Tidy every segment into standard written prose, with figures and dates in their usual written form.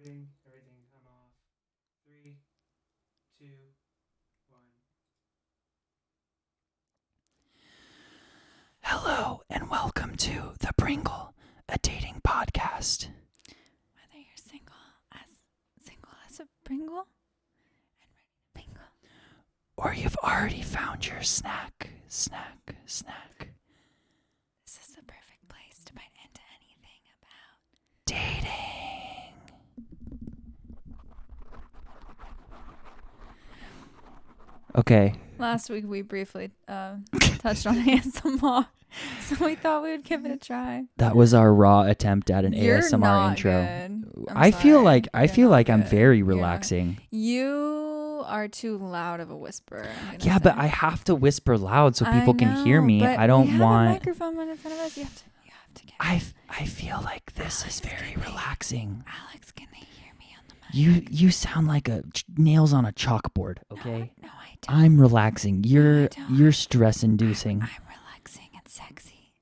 Everything. I'm off. 3, 2, 1. Hello and welcome to The Pringle, a dating podcast. Whether you're single as a Pringle and ready to mingle, Or you've already found your snack. this is the perfect place to bite into anything about Dating. Okay. Last week we briefly touched on ASMR, so we thought we would give it a try. That was our raw attempt at an You're ASMR not intro. good. I feel like You're not I'm good. very You're not- relaxing. You are too loud of a whisperer. Yeah, but I have to whisper loud so people can hear me. But I don't we have want a microphone in front of us. You have to get. I feel like this is very relaxing. Alex, can they hear me on the mic? You sound like nails on a chalkboard, okay? No, I don't. I'm relaxing. You're don't. stress inducing. I'm relaxing and sexy.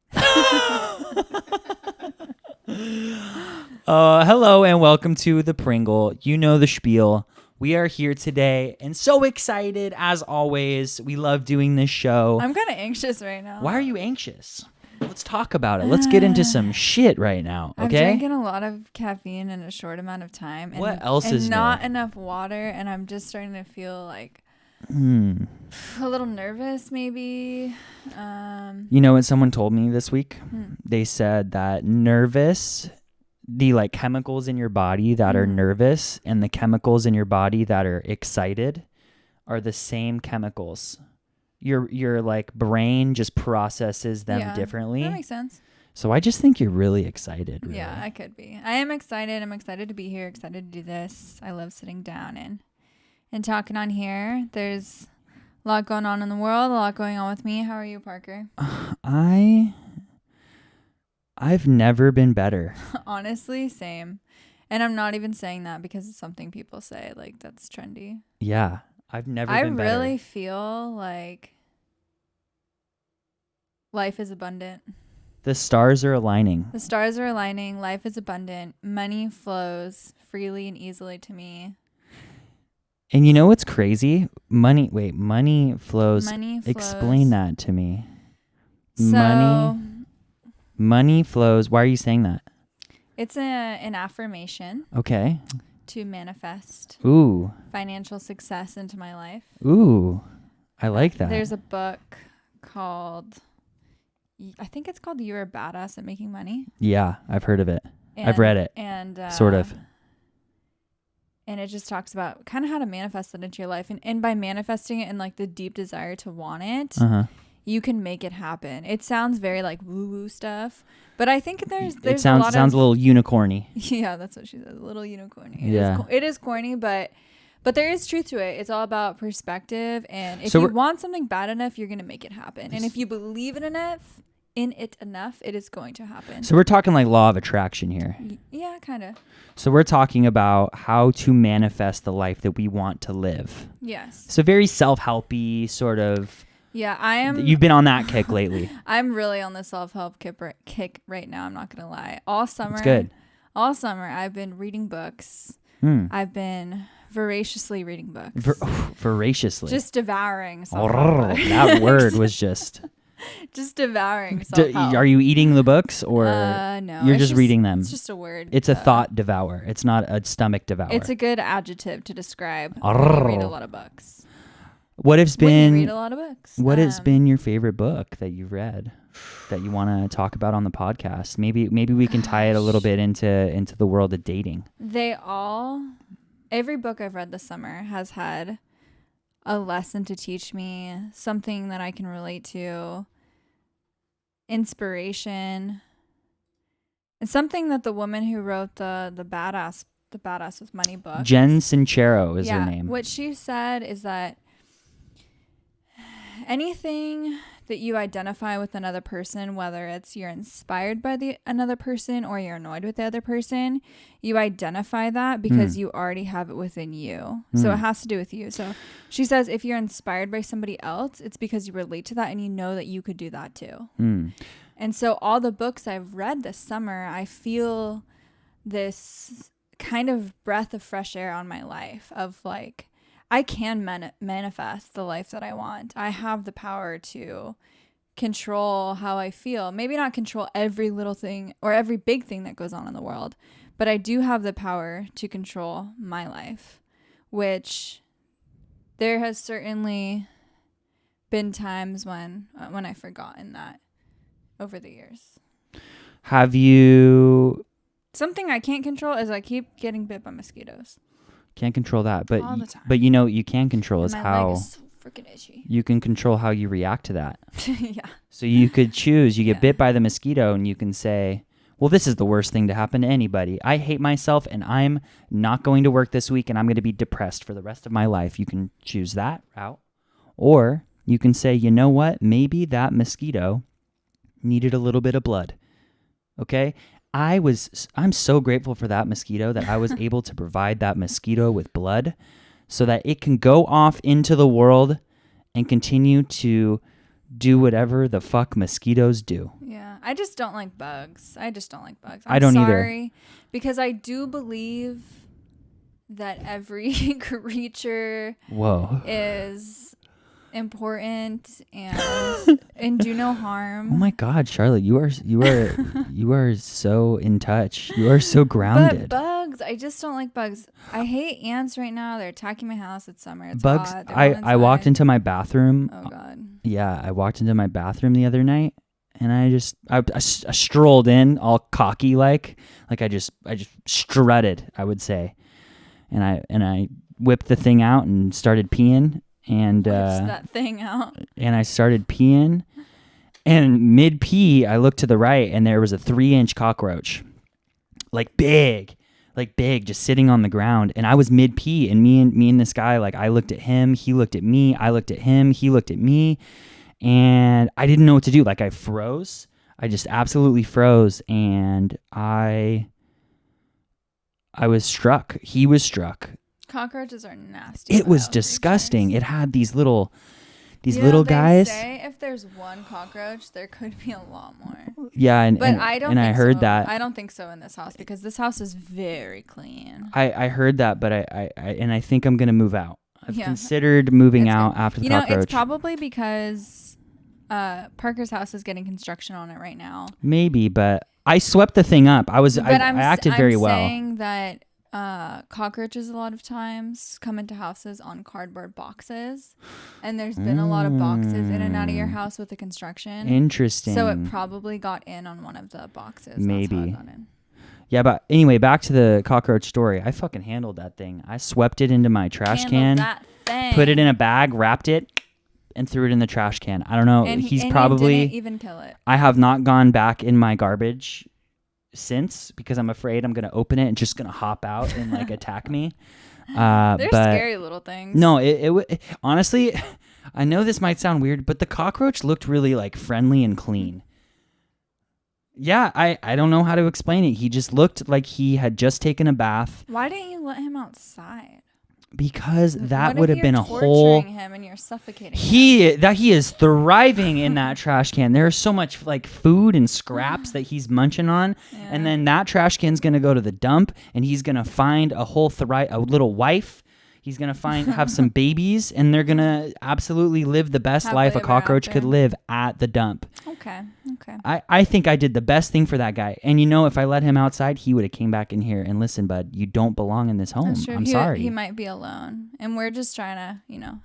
Hello and welcome to The Pringle. You know the spiel. We are here today and so excited as always. We love doing this show. I'm kind of anxious right now. Why are you anxious? Let's talk about it. Let's get into some shit right now, I'm okay? drinking a lot of caffeine in a short amount of time. And, What else and is not new? enough water, and I'm just starting to feel like Hmm. a little nervous, maybe. You know what someone told me this week? Hmm. They said that the chemicals in your body that are Mhm. nervous and the chemicals in your body that are excited are the same chemicals. Your like brain just processes them Yeah, differently. That makes sense. So I just think you're really excited. Really. Yeah, I could be. I am excited. I'm excited to be here, excited to do this. I love sitting down and talking on here. There's a lot going on in the world, a lot going on with me. How are you, Parker? I've never been better. Honestly, same. And I'm not even saying that because it's something people say, like that's trendy. Yeah, I've never I been better. really feel like life is abundant. The stars are aligning. The stars are aligning. Life is abundant. Money flows freely and easily to me. And you know what's crazy? Money flows. Money flows. Explain that to me. So Money flows. Why are you saying that? it's an affirmation Okay. to manifest Ooh. financial success into my life. Ooh. I like that. There's a book called, I think it's called You're a Badass at Making Money. Yeah, I've heard of it. I've read it. And Sort of. And it just talks about kind of how to manifest that into your life. And by manifesting it and like the deep desire to want it, Uh-huh. you can make it happen. It sounds very like woo-woo stuff. But I think there's It sounds a little unicorny. Yeah, that's what she said. A little unicorny. Yeah. It is corny, but there is truth to it. It's all about perspective. And if So you we're- want something bad enough, you're going to make it happen. And if you believe in it enough, it is going to happen. So we're talking like law of attraction here. Yeah, kind of. So we're talking about how to manifest the life that we want to live. Yes. So very self-helpy sort of. Yeah, I am. You've been on that kick lately. I'm really on the self-help kick right now. I'm not going to lie. All summer. It's good. All summer, I've been reading books. Hmm. I've been voraciously reading books. Voraciously. Just devouring self-help books. That word was just. Just devouring self-help. Are you eating the books or no? you're it's just reading them? It's just a word. It's a thought devour. It's not a stomach devour. It's a good adjective to describe when you read a lot of books. What has When you been read a lot of books. What has been your favorite book that you've read that you want to talk about on the podcast? Maybe we can tie it a little bit into the world of dating. Every book I've read this summer has had a lesson to teach me, something that I can relate to, inspiration, and something that the woman who wrote the Badass with Money book, Jen Sincero is her name. What she said is that anything that you identify with another person, whether it's you're inspired by another person or you're annoyed with the other person, you identify that because you already have it within you. So it has to do with you. So she says if you're inspired by somebody else, it's because you relate to that and you know that you could do that too. And so all the books I've read this summer, I feel this kind of breath of fresh air on my life of like, I can manifest the life that I want. I have the power to control how I feel. Maybe not control every little thing or every big thing that goes on in the world, but I do have the power to control my life, which there has certainly been times when I've forgotten that over the years. Have you... Something I can't control is I keep getting bit by mosquitoes. Can't control that, but all the time. But you know what you can control is My how leg is so freaking itchy. you can control how you react to that. Yeah. So you could choose, you get bit by the mosquito and you can say, well, this is the worst thing to happen to anybody. I hate myself and I'm not going to work this week and I'm going to be depressed for the rest of my life. You can choose that route. Or you can say, you know what? Maybe that mosquito needed a little bit of blood. Okay? I'm so grateful for that mosquito that I was able to provide that mosquito with blood so that it can go off into the world and continue to do whatever the fuck mosquitoes do. Yeah. I just don't like bugs. I don't I don't either. Because I do believe that every creature is important and do no harm. Oh my God, Charlotte, you are so in touch. You are so grounded. But bugs, I just don't like bugs. I hate ants right now. They're attacking my house. It's summer. It's bugs. hot. I walked into my bathroom. Oh God. Yeah, I walked into my bathroom the other night, and I strolled in all cocky like I just strutted, I would say, and I whipped the thing out and started peeing. And that thing out. And I started peeing, and mid pee, I looked to the right, and there was a 3-inch cockroach, like big, just sitting on the ground. And I was mid pee, and me and this guy, like, I looked at him, he looked at me, I looked at him, he looked at me, and I didn't know what to do. Like, I froze. I just absolutely froze, and I was struck. He was struck. Cockroaches are nasty. It was disgusting. It had these little guys. They say if there's one cockroach, there could be a lot more. Yeah, I heard that. I don't think so in this house because this house is very clean. I heard that, but I think I'm gonna move out. I've considered moving out after the cockroach. It's probably because Parker's house is getting construction on it right now. Maybe, but I swept the thing up. I acted very well. I'm saying that cockroaches a lot of times come into houses on cardboard boxes, and there's been a lot of boxes in and out of your house with the construction. Interesting. So it probably got in on one of the boxes. Maybe. That's how it got in. Yeah, but anyway, back to the cockroach story. I fucking handled that thing. I swept it into my trash can, put it in a bag, wrapped it, and threw it in the trash can. I don't know. He didn't even kill it. I have not gone back in my garbage since because I'm afraid I'm gonna open it and just gonna hop out and like attack me. They're scary little things. No, it honestly, I know this might sound weird, but the cockroach looked really like friendly and clean. Yeah, I don't know how to explain it. He just looked like he had just taken a bath. Why didn't you let him outside? Because that would have been a whole. Torturing him and you're suffocating him. He is thriving in that trash can. There's so much like food and scraps that he's munching on, and then that trash can's gonna go to the dump, and he's gonna find a little wife. He's gonna have some babies, and they're gonna absolutely live the best life a cockroach could live at the dump. Okay. I think I did the best thing for that guy. And if I let him outside, he would have came back in here and listen, bud, you don't belong in this home. That's true. I'm sorry. He might be alone. And we're just trying to,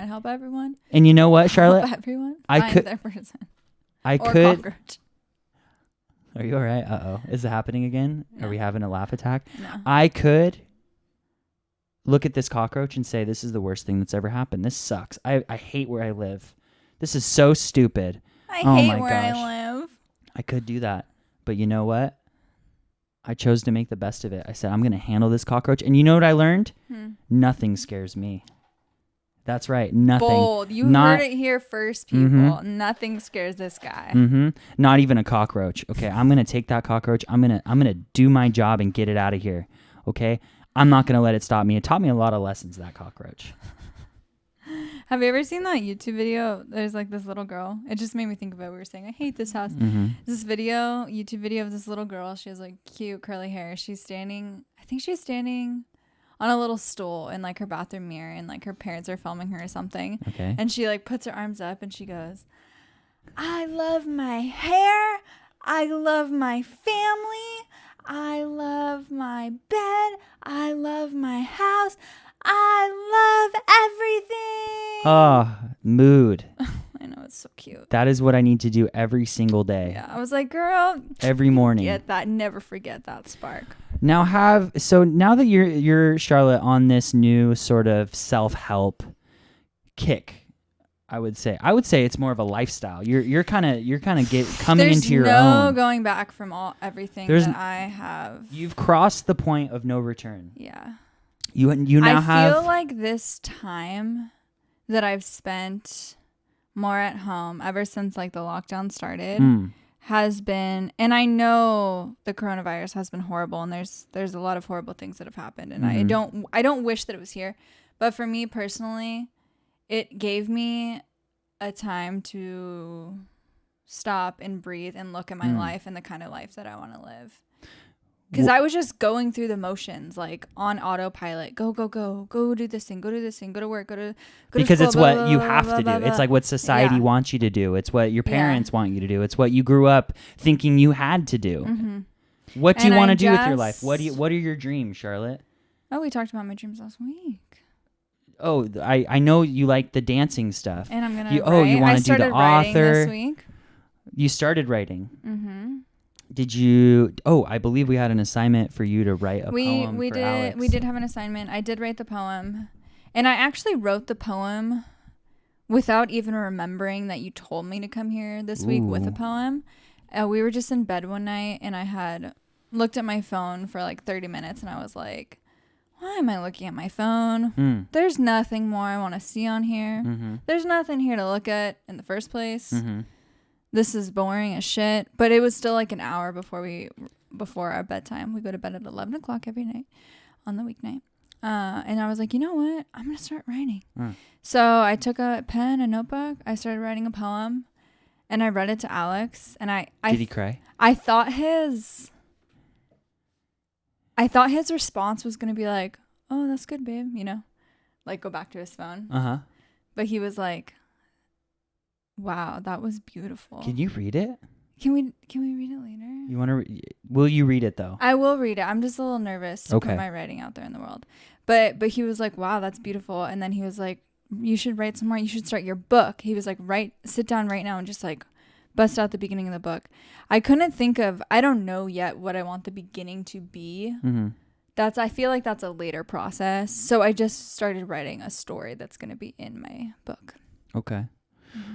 help everyone. And you know what, Charlotte? Help everyone. Find their person. Or cockroach. Are you all right? Uh-oh. Is it happening again? No. Are we having a laugh attack? No. I could look at this cockroach and say, this is the worst thing that's ever happened. This sucks. I hate where I live. This is so stupid. I hate where I live. I could do that. But you know what? I chose to make the best of it. I said, I'm going to handle this cockroach. And you know what I learned? Nothing scares me. That's right. Nothing. Bold. You heard it here first, people. Mm-hmm. Nothing scares this guy. Mm-hmm. Not even a cockroach. Okay, I'm going to take that cockroach. I'm going to do my job and get it out of here. Okay? I'm not going to let it stop me. It taught me a lot of lessons, that cockroach. Have you ever seen that YouTube video? There's like this little girl. It just made me think of it. We were saying, I hate this house. Mm-hmm. This YouTube video of this little girl. She has like cute curly hair. She's standing, I I think she's standing on a little stool in like her bathroom mirror, and like her parents are filming her or something. Okay. And she like puts her arms up and she goes, I love my hair. I love my family. I love my bed. I love my house. I love everything. Oh, mood. I know, it's so cute. That is what I need to do every single day. Yeah, I was like, girl, Every morning. get that. Never forget that spark. Now now that you're Charlotte on this new sort of self-help kick, I would say it's more of a lifestyle. You're kind of coming into your There's own. no going back from everything that I have. You've crossed the point of no return. Yeah. You now have. I feel like this time that I've spent more at home ever since like the lockdown started has been, and I know the coronavirus has been horrible, and there's a lot of horrible things that have happened, and I don't wish that it was here, but for me personally, it gave me a time to stop and breathe and look at my life and the kind of life that I want to live. Because I was just going through the motions, like on autopilot. Go do this thing, go to work, go to because school, it's blah, what blah, you blah, have blah, to blah, do. blah. It's like what society wants you to do. It's what your parents want you to do. It's what you grew up thinking you had to do. Mm-hmm. What do you want to do with your life? just- What are your dreams, Charlotte? Oh, we talked about my dreams last week. Oh, I know you like the dancing stuff. And I'm gonna you write. want I to do the started writing this author. week. You started writing. Mm-hmm. Did you? Oh, I believe we had an assignment for you to write a poem We for did Alex. we did have an assignment. I did write the poem, and I actually wrote the poem without even remembering that you told me to come here this week with a Ooh. poem. We were just in bed one night, and I had looked at my phone for like 30 minutes, and I was like, why am I looking at my phone? There's nothing more I want to see on here. Mm-hmm. There's nothing here to look at in the first place. Mm-hmm. This is boring as shit. But it was still like an hour before our bedtime. We go to bed at 11 o'clock every night on the weeknight. And I was like, you know what? I'm going to start writing. So I took a pen, a notebook. I started writing a poem, and I read it to Alex. And Did he cry? I thought his response was going to be like, oh, that's good, babe. You know, like go back to his phone. Uh-huh. But he was like, wow, that was beautiful. Can you read it? Can we read it later? You want to? Will you read it though? I will read it. I'm just a little nervous to Okay. put my writing out there in the world. But he was like, wow, that's beautiful. And then he was like, you should write some more. You should start your book. He was like, sit down right now and just like bust out the beginning of the book. I couldn't think of, I don't know yet what I want the beginning to be. Mm-hmm. I feel like that's a later process. So I just started writing a story that's going to be in my book. Okay. Mm-hmm.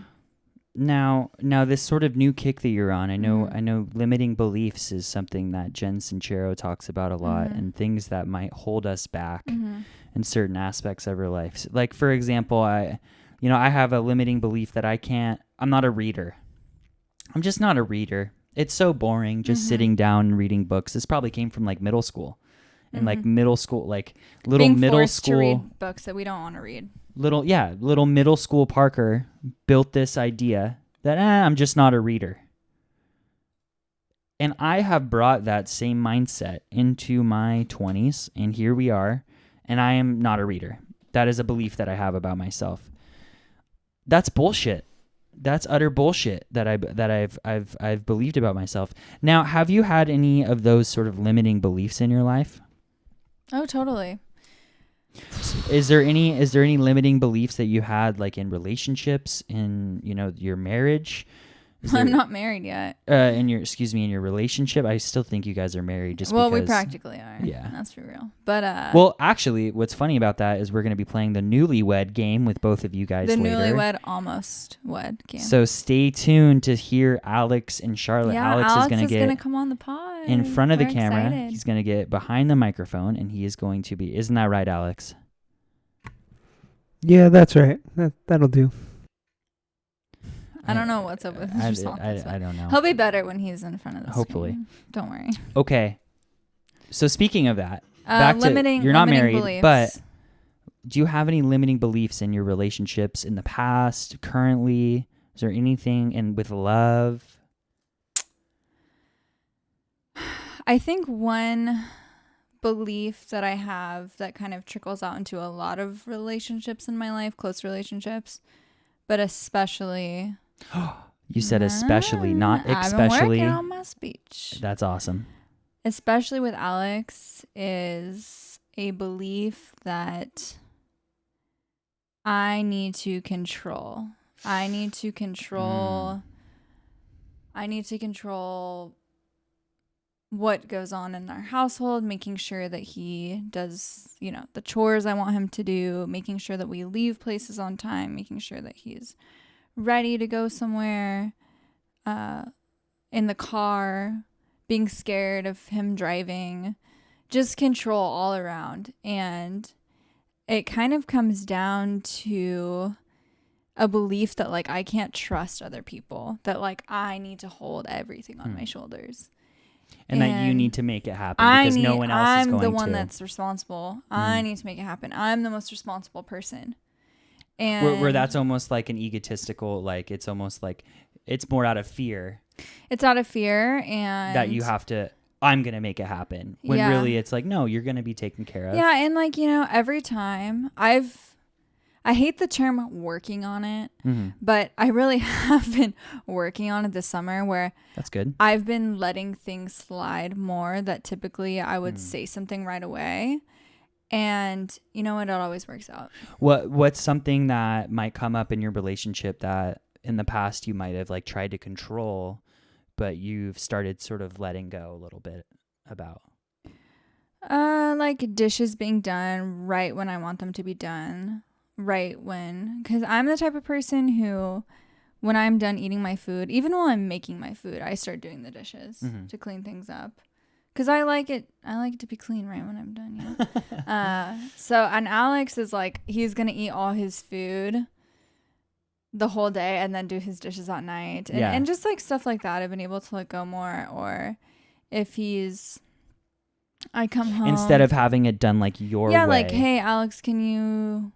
Now this sort of new kick that you're on, I know limiting beliefs is something that Jen Sincero talks about a lot, and things that might hold us back in certain aspects of our life. Like for example, I have a limiting belief that I'm not a reader. I'm just not a reader. It's so boring just sitting down and reading books. This probably came from like middle school. And like middle school, like little Being middle forced school to read books that we don't want to read. Little middle school Parker built this idea that I'm just not a reader. And I have brought that same mindset into my 20s, and here we are, and I am not a reader. That is a belief that I have about myself. That's bullshit. That's utter bullshit that I've believed about myself. Now, have you had any of those sort of limiting beliefs in your life? Oh, totally. Is there any limiting beliefs that you had, like in relationships, in your marriage? I'm not married yet. In your relationship, I still think you guys are married. Just because, we practically are. Yeah, that's for real. But well, actually, what's funny about that is we're going to be playing the Newlywed Game with both of you guys the later. Newlywed Almost Wed game. So stay tuned to hear Alex and Charlotte. Yeah, Alex is going to gonna come on the pod in front of the We're camera. excited. He's going to get behind the microphone, and he is going to be. Isn't that right, Alex? Yeah, that's right. That'll do. I don't know what's up with his responses. I don't know. He'll be better when he's in front of the Hopefully. screen. Don't worry. Okay. So speaking of that, back to you're not married, beliefs. but do you have any limiting beliefs in your relationships in the past, currently? Is there anything with love? I think one belief that I have that kind of trickles out into a lot of relationships in my life, close relationships, but especially. You said especially, not especially. I've been working on my speech. That's awesome. Especially with Alex is a belief that I need to control. I need to control what goes on in our household, making sure that he does, the chores I want him to do, making sure that we leave places on time, making sure that he's ready to go somewhere, in the car, being scared of him driving, just control all around. And it kind of comes down to a belief that like I can't trust other people, that like I need to hold everything on my shoulders. And that you need to make it happen because no one else is going to. I'm the one that's responsible. I need to make it happen. I'm the most responsible person. And where that's almost like an egotistical, like it's almost like it's more out of fear. It's out of fear and that you have to, I'm going to make it happen. When really it's like, no, you're going to be taken care of. Yeah. And like, every time I hate the term working on it, but I really have been working on it this summer where that's good. I've been letting things slide more that typically I would say something right away. And you know what? It always works out. What's something that might come up in your relationship that in the past you might have like tried to control, but you've started sort of letting go a little bit about? Like dishes being done right when I want them to be done. Because I'm the type of person who, when I'm done eating my food, even while I'm making my food, I start doing the dishes to clean things up. Because I like it to be clean right when I'm done, and Alex is like, he's going to eat all his food the whole day and then do his dishes at night. And just like stuff like that, I've been able to let go more. Or if I come home. Instead of having it done like your way. Yeah, like, hey, Alex, can you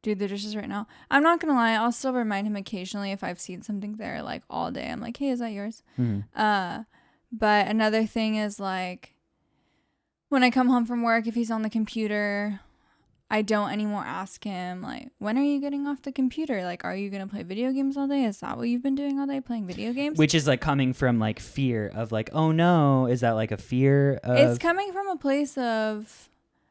do the dishes right now? I'm not going to lie. I'll still remind him occasionally if I've seen something there like all day. I'm like, hey, is that yours? But another thing is like when I come home from work, if he's on the computer, I don't anymore ask him like, when are you getting off the computer? Like, are you going to play video games all day? Is that what you've been doing all day, playing video games? Which is like coming from like fear of like, oh no, is that like a fear of... It's coming from a place of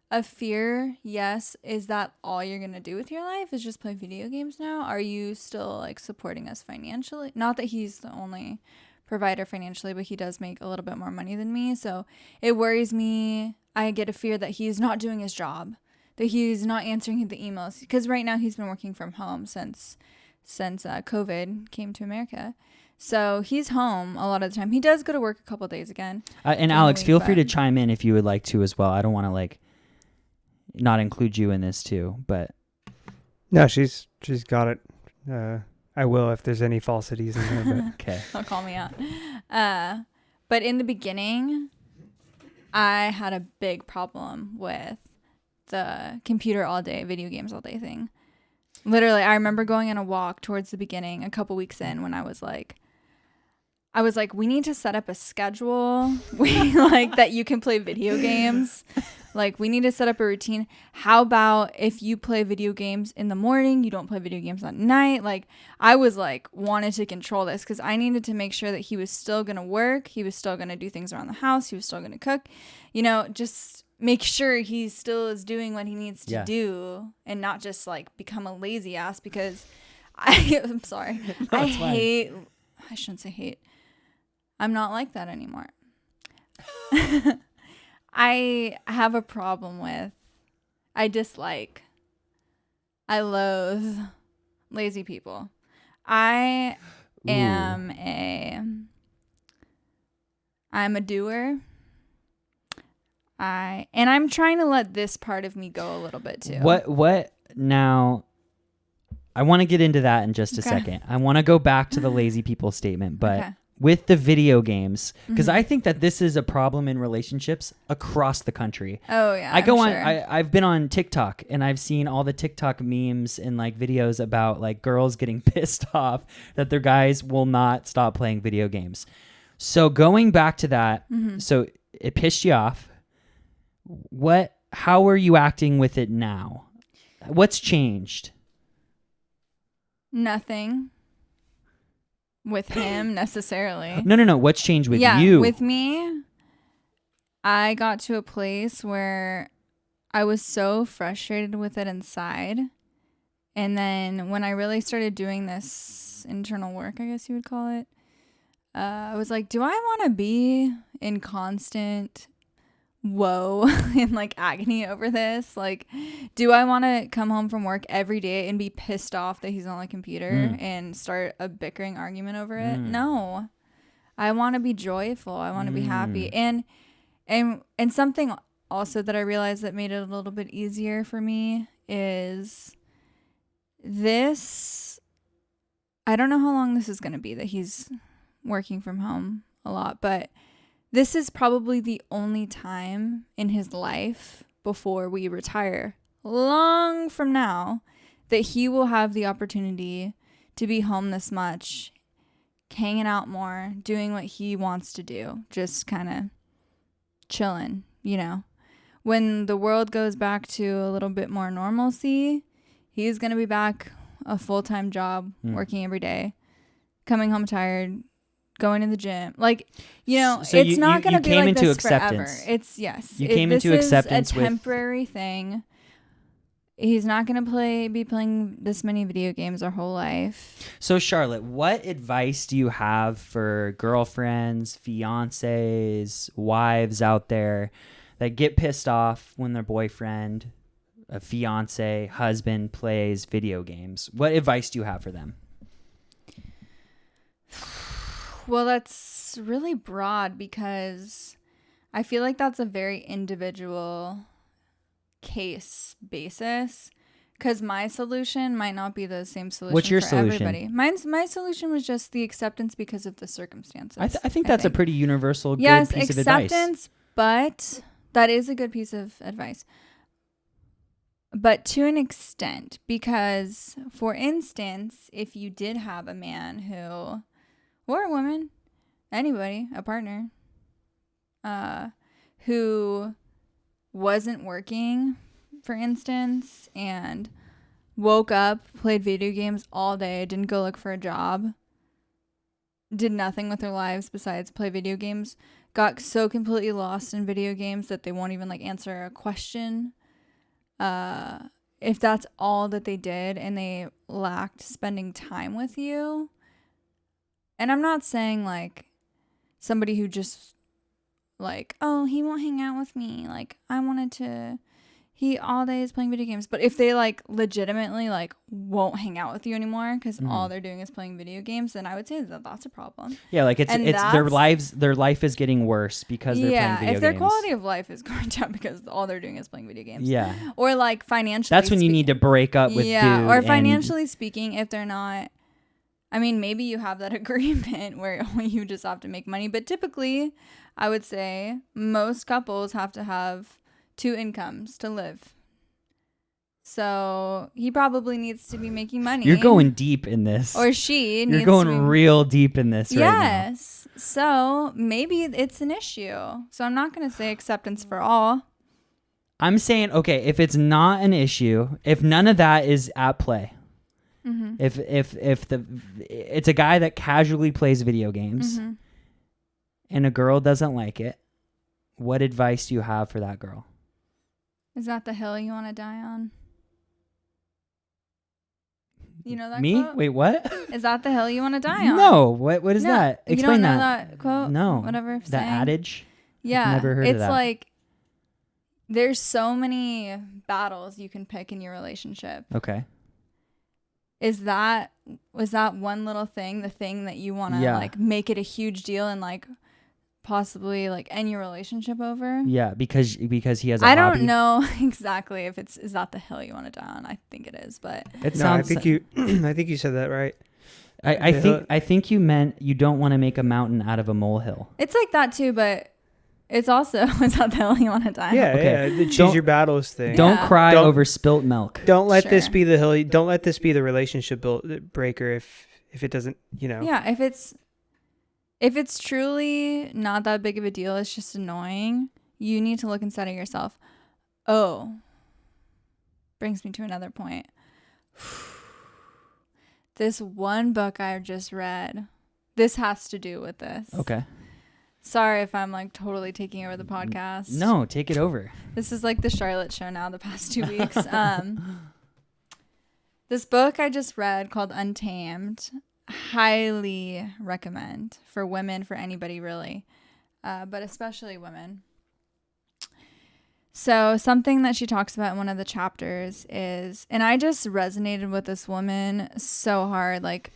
a fear. Yes. Is that all you're going to do with your life is just play video games now? Are you still like supporting us financially? Not that he's the only provider financially, but he does make a little bit more money than me. So it worries me. I get a fear that he's not doing his job, that he's not answering the emails. Because right now he's been working from home since COVID came to America. So he's home a lot of the time. He does go to work a couple of days again. And Alex, feel free to chime in if you would like to as well. I don't want to like not include you in this too, but no, she's got it. I will if there's any falsities in there. But. Okay. Don't call me out. But in the beginning, I had a big problem with the computer all day, video games all day thing. Literally, I remember going on a walk towards the beginning, a couple weeks in, when I was like, we need to set up a schedule. We like that you can play video games. Like, we need to set up a routine. How about if you play video games in the morning, you don't play video games at night? Like, I was like, wanted to control this because I needed to make sure that he was still going to work. He was still going to do things around the house. He was still going to cook, just make sure he still is doing what he needs to do and not just like become a lazy ass because I'm sorry. No, I shouldn't say hate. I'm not like that anymore. I have a problem with, I loathe lazy people. I'm a doer. And I'm trying to let this part of me go a little bit too. What now? I want to get into that in just a second. I want to go back to the lazy people statement, but with the video games, because I think that this is a problem in relationships across the country. Oh yeah. I've been on TikTok and I've seen all the TikTok memes and like videos about like girls getting pissed off that their guys will not stop playing video games. So going back to that, so it pissed you off. how are you acting with it now? What's changed? Nothing with him necessarily. No. What's changed with yeah, you? with me, I got to a place where I was so frustrated with it inside. And then when I really started doing this internal work, I guess you would call it, I was like, do I want to be in constant woe and like agony over this? Like, do I want to come home from work every day and be pissed off that he's on the computer and start a bickering argument over it? No. I want to be joyful. I want to be happy. And something also that I realized that made it a little bit easier for me is this. I don't know how long this is going to be that he's working from home a lot, but this is probably the only time in his life before we retire, long from now, that he will have the opportunity to be home this much, hanging out more, doing what he wants to do, just kind of chilling, you know. When the world goes back to a little bit more normalcy, he's going to be back a full-time job, working every day, coming home tired, going to the gym. Like, you know, So it's not going to be like this acceptance. forever. It's, yes. You came into acceptance with... This is a temporary thing. He's not going to be playing this many video games our whole life. So, Charlotte, what advice do you have for girlfriends, fiancés, wives out there that get pissed off when their boyfriend, a fiance, husband plays video games? What advice do you have for them? Well, that's really broad because I feel like that's a very individual case basis, because my solution might not be the same solution. What's your for solution? Everybody. My solution was just the acceptance because of the circumstances. I think that's a pretty universal good piece of advice. Yes, acceptance, but that is a good piece of advice. But to an extent, because, for instance, if you did have a man who, or a woman, anybody, a partner, who wasn't working, for instance, and woke up, played video games all day, didn't go look for a job, did nothing with their lives besides play video games, got so completely lost in video games that they won't even like answer a question. If that's all that they did and they lacked spending time with you, and I'm not saying like somebody who just like, oh, he won't hang out with me, like he all day is playing video games, but if they like legitimately like won't hang out with you anymore because all they're doing is playing video games, then I would say that that's a problem. Yeah, like it's their life is getting worse because they're playing video games. If their quality of life is going down because all they're doing is playing video games. Yeah. Or like financially, that's when you need to break up with dude. Or financially speaking, if they're not, I mean, maybe you have that agreement where you just have to make money, but typically I would say most couples have to have 2 incomes to live. So he probably needs to be making money. You're going deep in this. Or she needs to be. You're going real deep in this right now. Yes. So maybe it's an issue. So I'm not going to say acceptance for all. I'm saying, okay, if it's not an issue, if none of that is at play, if it's a guy that casually plays video games and a girl doesn't like it, what advice do you have for that girl? Is that the hill you want to die on? You know that Me? quote? Wait, what? Is that the hill you want to die on? No. What is that? Explain you don't know that quote? No. Whatever. That adage? Yeah. I've never heard of that. It's like there's so many battles you can pick in your relationship. Okay. Was that one little thing, the thing that you want to like make it a huge deal and like possibly like end your relationship over? Yeah, because he has a I hobby. don't know exactly if is that the hill you want to die on. I think it is, but I think you said that right. I think you meant you don't want to make a mountain out of a molehill. it's like that too, but it's also is that the hill you want to die on? Yeah, the choose your battles thing. Don't cry over spilt milk. Don't let this be the hill. Don't let this be the relationship breaker if it doesn't, Yeah, if it's truly not that big of a deal, it's just annoying, you need to look inside of yourself. Oh, brings me to another point. This one book I just read, this has to do with this. Okay. Sorry if I'm like totally taking over the podcast. No, take it over. This is like the Charlotte show now the past 2 weeks. This book I just read called Untamed, highly recommend for women, for anybody really, but especially women. So something that she talks about in one of the chapters is, and I just resonated with this woman so hard, like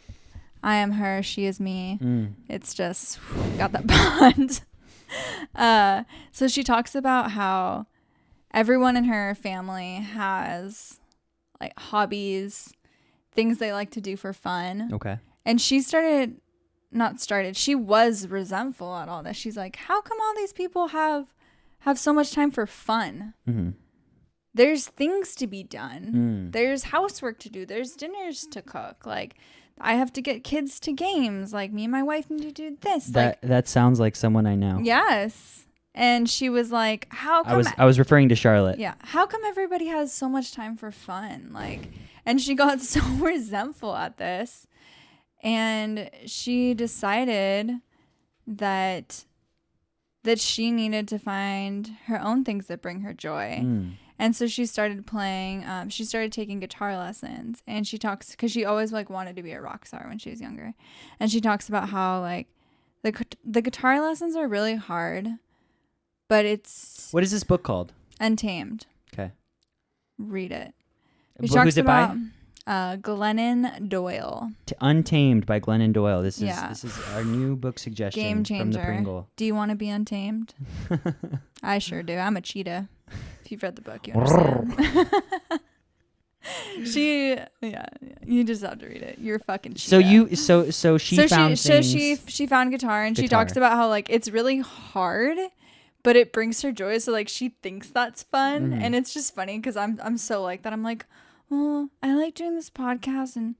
I am her, she is me. It's just got that bond. So she talks about how everyone in her family has like hobbies, things they like to do for fun. Okay. And she was resentful at all this. She's like, how come all these people have so much time for fun? Mm-hmm. There's things to be done. There's housework to do. There's dinners to cook. Like, I have to get kids to games. Like, me and my wife need to do this. That sounds like someone I know. Yes. And she was like, how come I was referring to Charlotte. Yeah. How come everybody has so much time for fun? Like, and she got so resentful at this. And she decided that she needed to find her own things that bring her joy. And so she started playing, she started taking guitar lessons, and she talks, because she always like wanted to be a rock star when she was younger. And she talks about how like the guitar lessons are really hard, but it's... What is this book called? Untamed. Okay. Read it. Who's it by? Glennon Doyle. Untamed by Glennon Doyle. This is our new book suggestion Game changer. from the Pringle. Do you want to be untamed? I sure do. I'm a cheetah. If you've read the book, you understand. You just have to read it. You're fucking cheetah. So she found things. She found guitar, and she talks about how like it's really hard, but it brings her joy. So like she thinks that's fun, and it's just funny because I'm so like that. I'm like, well, I like doing this podcast and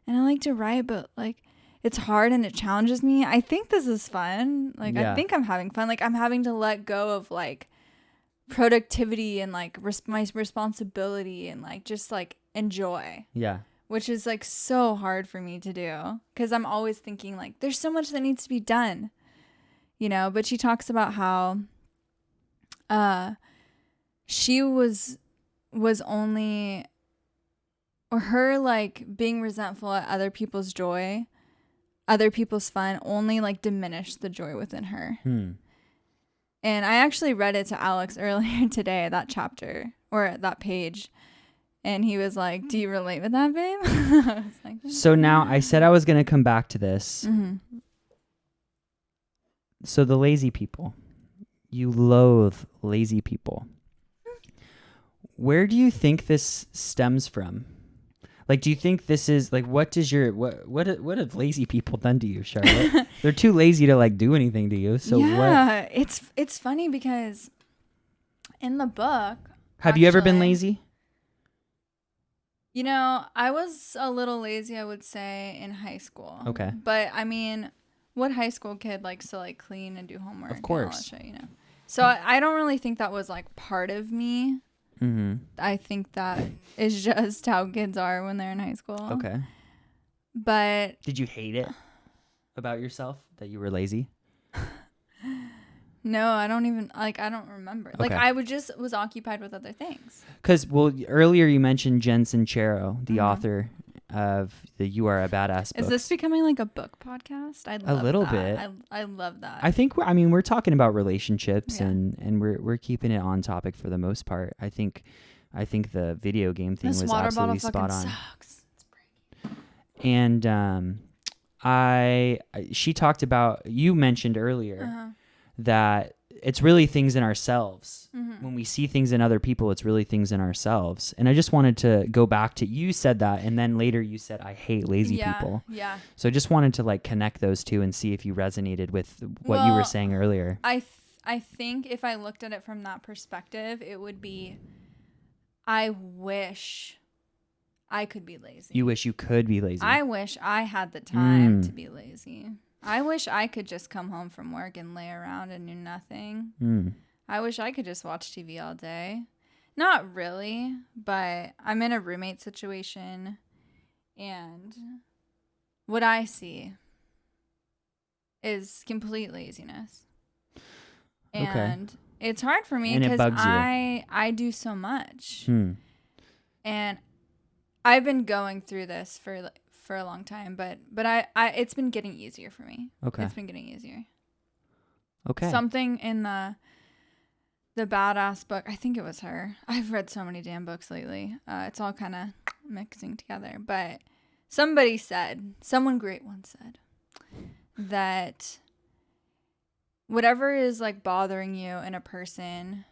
I like to write, but like it's hard and it challenges me. I think this is fun. Like I think I'm having fun. Like I'm having to let go of like productivity and like my responsibility and like just like enjoy. Yeah. Which is like so hard for me to do because I'm always thinking like there's so much that needs to be done, you know. But she talks about how she was only, or her like being resentful at other people's joy, other people's fun only like diminished the joy within her. And I actually read it to Alex earlier today, that chapter or that page. And he was like, do you relate with that, babe? I was like, so now I said I was going to come back to this. So the lazy people, you loathe lazy people. Where do you think this stems from? Like, do you think this is like, what have lazy people done to you, Charlotte? They're too lazy to like do anything to you. So yeah, it's funny because in the book, have you ever been lazy? You know, I was a little lazy, I would say, in high school. Okay. But I mean, what high school kid likes to like clean and do homework? Of course. And all that shit, you know. So I don't really think that was like part of me. I think that is just how kids are when they're in high school. Okay. But did you hate it about yourself that you were lazy? No, I don't remember. Okay. Like I was occupied with other things. Because earlier you mentioned Jen Sincero, the author of the You Are a Badass book. Is this becoming like a book podcast? I love a little that. bit. I love that. I think we're talking about relationships and we're keeping it on topic for the most part. I think the video game thing was absolutely spot on. Sucks. It's breaking. And she talked about, you mentioned earlier that it's really things in ourselves. When we see things in other people, it's really things in ourselves. And I just wanted to go back to, you said that, and then later you said, I hate lazy people. Yeah. So I just wanted to like connect those two and see if you resonated with what you were saying earlier. I think if I looked at it from that perspective, it would be, I wish I could be lazy. You wish you could be lazy. I wish I had the time to be lazy. I wish I could just come home from work and lay around and do nothing. I wish I could just watch TV all day. Not really, but I'm in a roommate situation, and what I see is complete laziness. And it's hard for me And it because bugs you. I do so much. And I've been going through this for a long time, but I it's been getting easier for me. Okay. It's been getting easier. Okay. Something in the badass book, I think it was her. I've read so many damn books lately. It's all kind of mixing together, but someone great once said that whatever is like bothering you in a person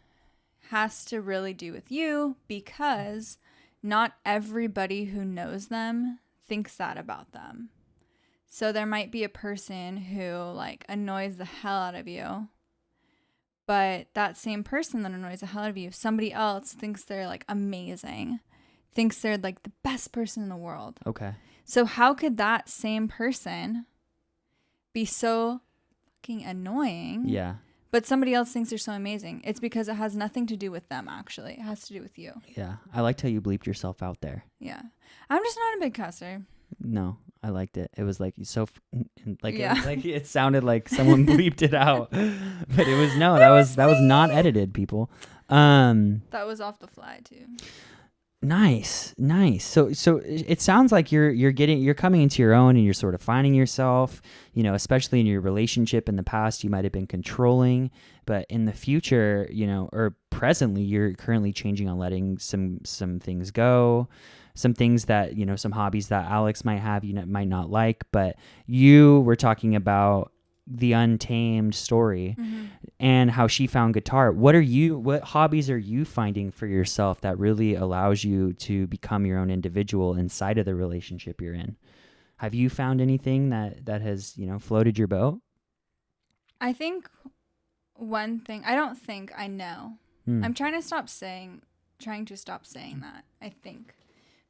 has to really do with you, because not everybody who knows them thinks that about them. So there might be a person who like annoys the hell out of you, but that same person that annoys the hell out of you, somebody else thinks they're like amazing, thinks they're like the best person in the world. Okay. So how could that same person be so fucking annoying? Yeah. But somebody else thinks they're so amazing. It's because it has nothing to do with them, actually. It has to do with you. Yeah. I liked how you bleeped yourself out there. Yeah. I'm just not a big cusser. No, I liked it. It was like Yeah. it sounded like someone bleeped it out, but it was that was not edited, people. That was off the fly too. Nice. So it sounds like you're coming into your own and you're sort of finding yourself, you know, especially in your relationship. In the past, you might have been controlling, but in the future, you know, or presently, you're currently changing on letting some things go, some things that, you know, some hobbies that Alex might have, you might not like, but you were talking about the Untamed story and how she found guitar. What hobbies are you finding for yourself that really allows you to become your own individual inside of the relationship you're in? Have you found anything that has, you know, floated your boat? I think one thing, I know. I'm trying to stop saying that, I think.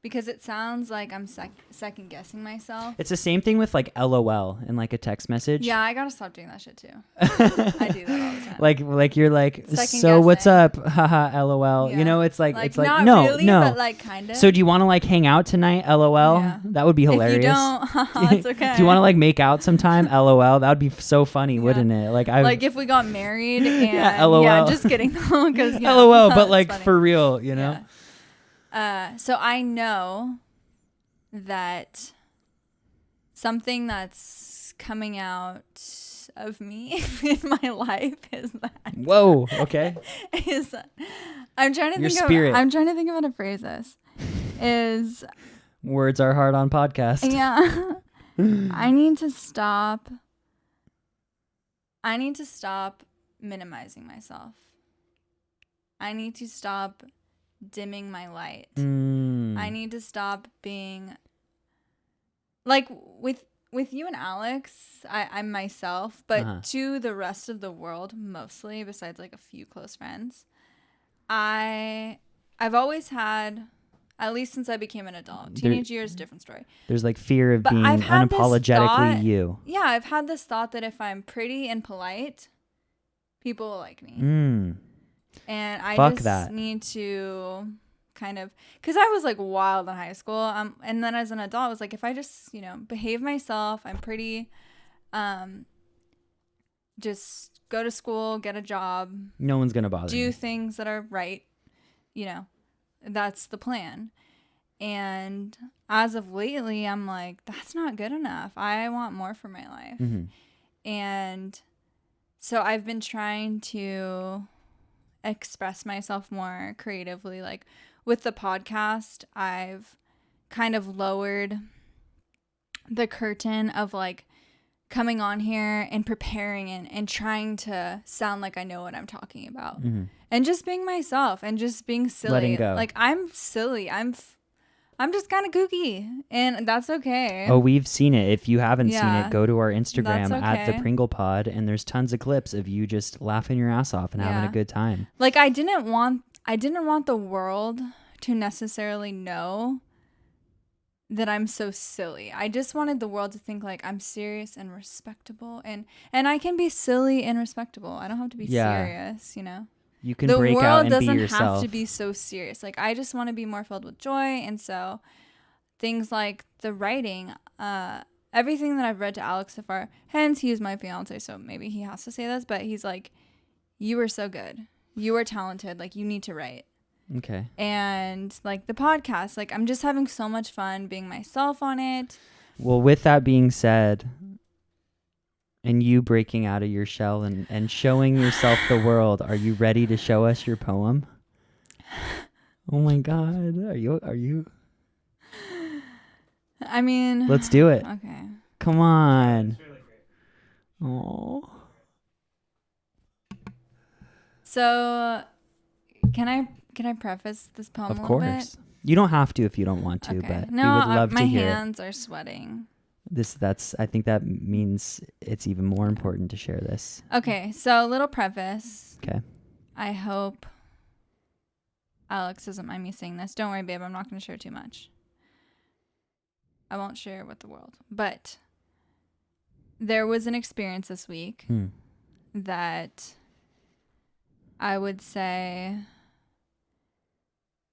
Because it sounds like I'm second guessing myself. It's the same thing with like LOL in like a text message. Yeah, I gotta stop doing that shit too. I do that all the time. Like you're like, Second so what's guessing. up? Haha, LOL. Yeah. You know, it's like not no, really, no. but like kind of. So do you want to like hang out tonight? LOL. Yeah. That would be hilarious. If you don't, it's okay. Do you want to like make out sometime? LOL. That would be so funny, Yeah. wouldn't it? Like if we got married and yeah, LOL. Yeah, just kidding. Because LOL, but like funny. for real, you know. Yeah. So I know that something that's coming out of me in my life is that. Whoa. Okay. I'm trying to Your think spirit. I'm trying to think of how to phrase this. Is Words are hard on podcast. yeah. I need to stop minimizing myself. I need to stop dimming my light. I need to stop being like with you and Alex. I'm myself, but to the rest of the world, mostly, besides like a few close friends, I've always had, at least since I became an adult. Teenage years, different story. There's like fear of But being I've had this unapologetically thought- you. Yeah, I've had this thought that if I'm pretty and polite, people will like me. And I Fuck just that. need to kind of, because I was like wild in high school. And then as an adult, I was like, if I just, you know, behave myself, I'm pretty, just go to school, get a job. No one's going to bother do you. things that are right. You know, that's the plan. And as of lately, I'm like, that's not good enough. I want more for my life. And so I've been trying to express myself more creatively. Like with the podcast, I've kind of lowered the curtain of like coming on here and preparing and trying to sound like I know what I'm talking about. And just being myself and just being silly. Letting go. Like I'm silly. I'm just kind of kooky, and that's okay. Oh, we've seen it. If you haven't seen Yeah, it, go to our Instagram that's at the okay. Pringle Pod, and there's tons of clips of you just laughing your ass off and having Yeah. a good time. Like I didn't want the world to necessarily know that I'm so silly. I just wanted the world to think like I'm serious and respectable, and I can be silly and respectable. I don't have to be Yeah. serious, you know. You can the break world out and be doesn't yourself. have to be so serious. Like, I just want to be more filled with joy. And so things like the writing, everything that I've read to Alex so far, hence he is my fiance, so maybe he has to say this, but he's like, you were so good. You were talented. Like, you need to write. Okay. And like the podcast, like I'm just having so much fun being myself on it. Well, with that being said, and you breaking out of your shell and showing yourself the world, are you ready to show us your poem? Oh my God. Are you? I mean, Let's do it. Okay. Come on. It's really great. Oh. So can I preface this poem Of a little bit? course. You don't have to if you don't want to, Okay. but No, we would love my to hear hands are sweating. it. I think that means it's even more important to share this. Okay, so a little preface. Okay. I hope Alex doesn't mind me saying this. Don't worry, babe. I'm not going to share too much. I won't share with the world. But there was an experience this week that I would say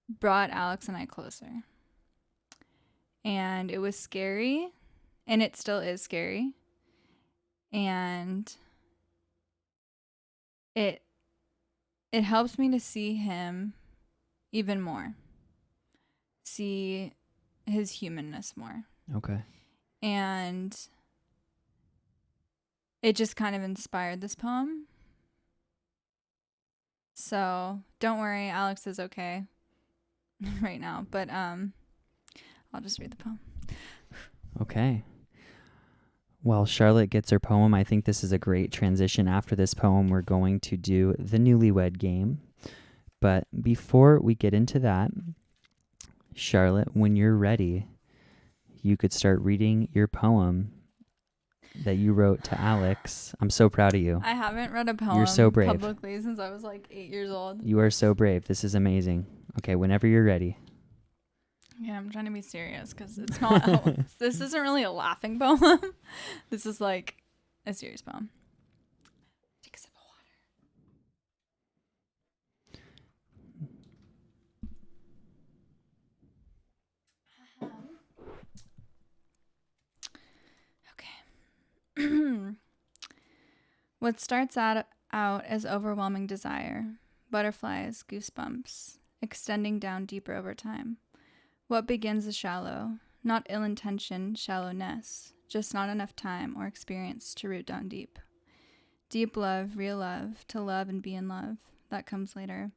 brought Alex and I closer. And it was scary, and it still is scary. And it helps me to see him even more. See his humanness more. Okay. And it just kind of inspired this poem. So don't worry, Alex is okay right now, but I'll just read the poem. Okay. While Charlotte gets her poem, I think this is a great transition. After this poem, we're going to do the Newlywed Game. But before we get into that, Charlotte, when you're ready, you could start reading your poem that you wrote to Alex. I'm so proud of you. I haven't read a poem You're so brave. publicly since I was like 8 years old. You are so brave. This is amazing. Okay, whenever you're ready. Yeah, I'm trying to be serious because it's not. This isn't really a laughing poem. This is like a serious poem. Take a sip of water. Okay. What starts out as overwhelming desire, butterflies, goosebumps, extending down deeper over time. What begins as shallow, not ill-intentioned shallowness, just not enough time or experience to root down deep. Deep love, real love, to love and be in love, that comes later.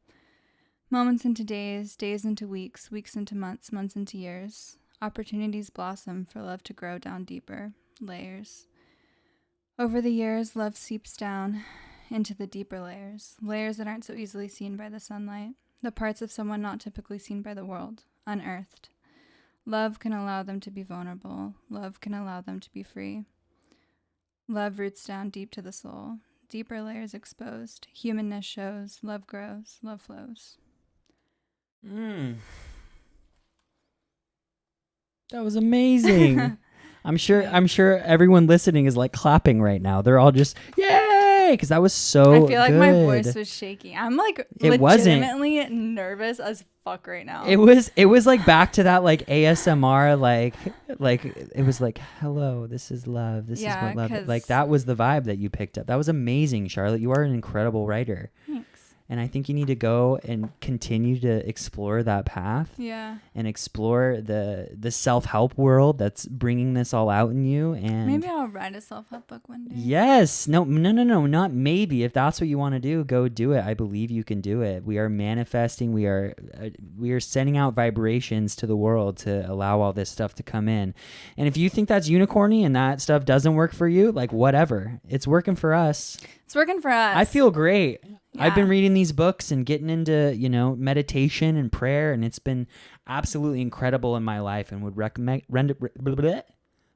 Moments into days, days into weeks, weeks into months, months into years. Opportunities blossom for love to grow down deeper, layers. Over the years, love seeps down into the deeper layers, layers that aren't so easily seen by the sunlight, the parts of someone not typically seen by the world. Unearthed. Love can allow them to be vulnerable. Love can allow them to be free. Love roots down deep to the soul. Deeper layers exposed. Humanness shows. Love grows. Love flows. That was amazing. I'm sure everyone listening is like clapping right now. They're all just yay, because that was so I feel like good. my voice was shaking. I'm like It wasn't. legitimately nervous as fuck right now. It was like back to that like ASMR like it was like hello, this is love. This is what love is. Like that was the vibe that you picked up. That was amazing, Charlotte. You are an incredible writer. Thanks. And I think you need to go and continue to explore that path. Yeah. And explore the self-help world that's bringing this all out in you. And maybe I'll write a self-help book one day. yes. No, not maybe. If that's what you want to do, go do it. I believe you can do it. We are manifesting. We are sending out vibrations to the world to allow all this stuff to come in. And if you think that's unicorny and that stuff doesn't work for you, like whatever. It's working for us. It's working for us. I feel great. Yeah. I've been reading these books and getting into, meditation and prayer, and it's been absolutely incredible in my life and would recommend it.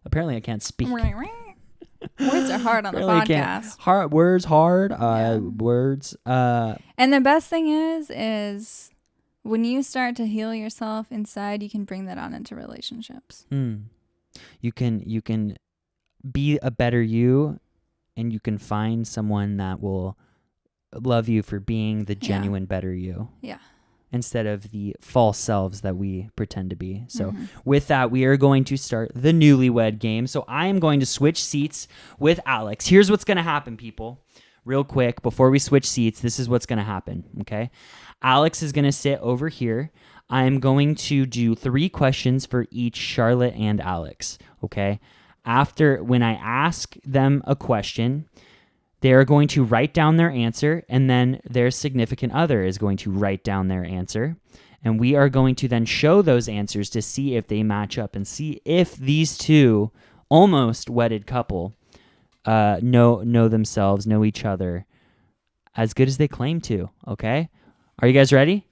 Apparently I can't speak. Words are hard on the Really podcast. Words hard. Yeah. Words. And the best thing is when you start to heal yourself inside, you can bring that on into relationships. You can be a better you, and you can find someone that will love you for being the Yeah. genuine better you. Yeah. Instead of the false selves that we pretend to be. So Mhm. with that, we are going to start the Newlywed Game. So I am going to switch seats with Alex. Here's what's going to happen, people. Real quick, before we switch seats, this is what's going to happen, okay? Alex is going to sit over here. I'm going to do 3 questions for each Charlotte and Alex, okay? After, when I ask them a question, they are going to write down their answer, and then their significant other is going to write down their answer. And we are going to then show those answers to see if they match up and see if these two almost wedded couple know themselves, know each other as good as they claim to, okay? Are you guys ready?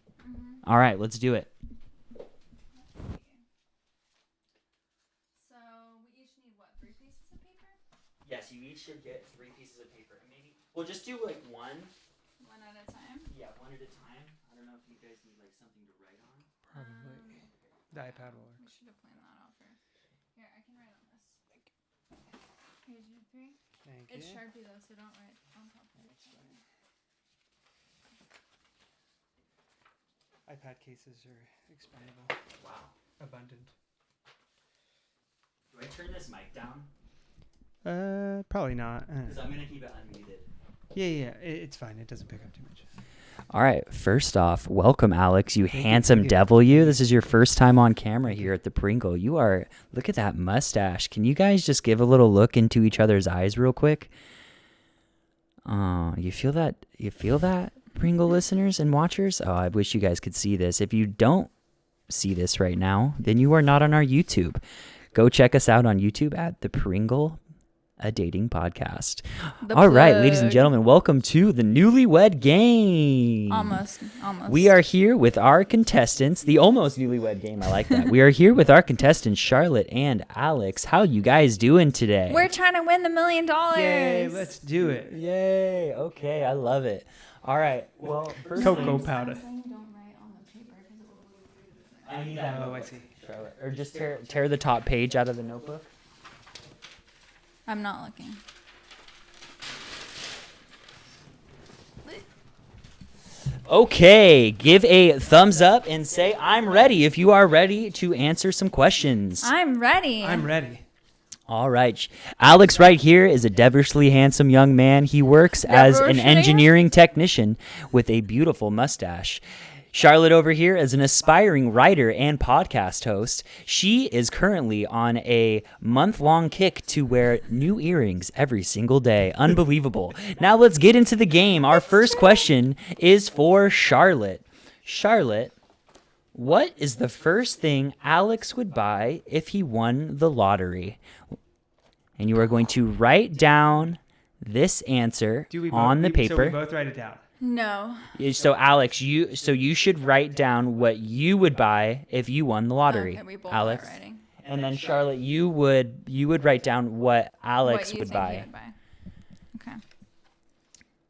All right, let's do it. So we each need what, 3 pieces of paper? Yes, you each should get 3 pieces of paper. And maybe we'll just do like one. One at a time? Yeah, one at a time. I don't know if you guys need like something to write on. Probably. The iPad will work. We should have planned that out first. Here, I can write on this. Here's your 3. Thank It's you. Sharpie though, so don't write on top of it. iPad cases are expendable. Wow. Abundant. Do I turn this mic down? Probably not. Because I'm going to keep it unmuted. Yeah. It's fine. It doesn't pick up too much. All right. First off, welcome, Alex. You Thank you, handsome thank you. devil, you. This is your first time on camera here at the Pringle. You are, look at that mustache. Can you guys just give a little look into each other's eyes real quick? Oh, you feel that? You feel that, Pringle listeners and watchers? Oh, I wish you guys could see this. If you don't see this right now, then you are not on our YouTube. Go check us out on YouTube at the Pringle, a dating podcast. All right, ladies and gentlemen, welcome to the Newlywed Game. Almost. We are here with our contestants, the almost Newlywed Game. I like that. We are here with our contestants, Charlotte and Alex. How you guys doing today? We're trying to win the $1 million. Yay, let's do it. Yay. Okay, I love it. All right. Well, first Cocoa things- powder. Don't write on the paper because it will I need that Oh, I notebook, see. Charlotte. Or just tear the top page out of the notebook. I'm not looking. Okay, give a thumbs up and say I'm ready if you are ready to answer some questions. I'm ready. I'm ready. All right. Alex right here is a devilishly handsome young man. He works as an Devilishly? engineering technician with a beautiful mustache. Charlotte over here is an aspiring writer and podcast host. She is currently on a month-long kick to wear new earrings every single day. Unbelievable. Now let's get into the game. Our first question is for Charlotte. Charlotte, what is the first thing Alex would buy if he won the lottery? And you are going to write down this answer Do we on the both, So we paper. both write it down. No. So Alex, you should write down what you would buy if you won the lottery. Okay, we both Alex. are writing. And then Charlotte, you would write down what Alex What you would think buy. he would buy. Okay.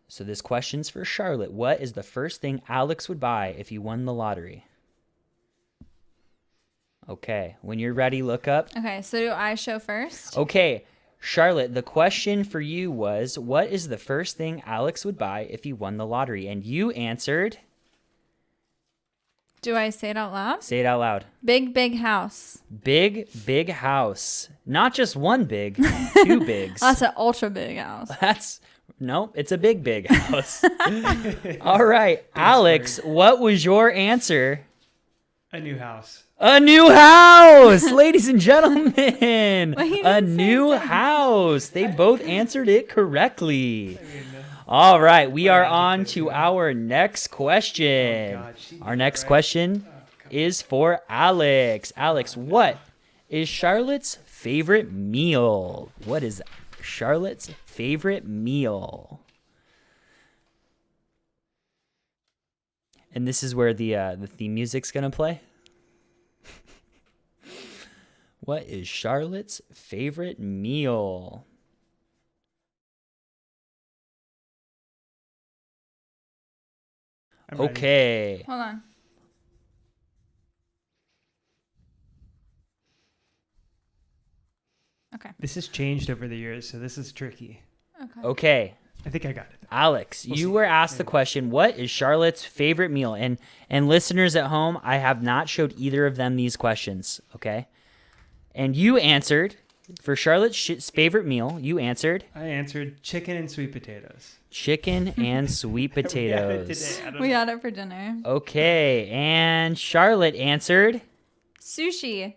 So this question's for Charlotte. What is the first thing Alex would buy if you won the lottery? Okay, when you're ready, look up. Okay, so do I show first? Okay, Charlotte, the question for you was, what is the first thing Alex would buy if he won the lottery? And you answered, Do I say it out loud? say it out loud. Big house. Big house. Not just one big, 2 bigs. That's an ultra big house. Nope, it's a big house. All right, Alex, what was your answer? A new house. A new house, ladies and gentlemen. Well, he A didn't say new house. They both answered it correctly. All right, we are on to our next question. God, she Our did next right. question is for Alex. Alex, what is Charlotte's favorite meal? What is Charlotte's favorite meal? And this is where the theme music's gonna play. What is Charlotte's favorite meal? I'm ready. Okay. Hold on. Okay. This has changed over the years, so this is tricky. Okay. Okay. I think I got it. Alex, We'll you see. were asked the Maybe. question, what is Charlotte's favorite meal? And listeners at home, I have not showed either of them these questions, okay? And you answered, for Charlotte's favorite meal, you answered I answered chicken and sweet potatoes. chicken and sweet We had it potatoes. today. I don't We know. had it for dinner. Okay, and Charlotte answered Sushi.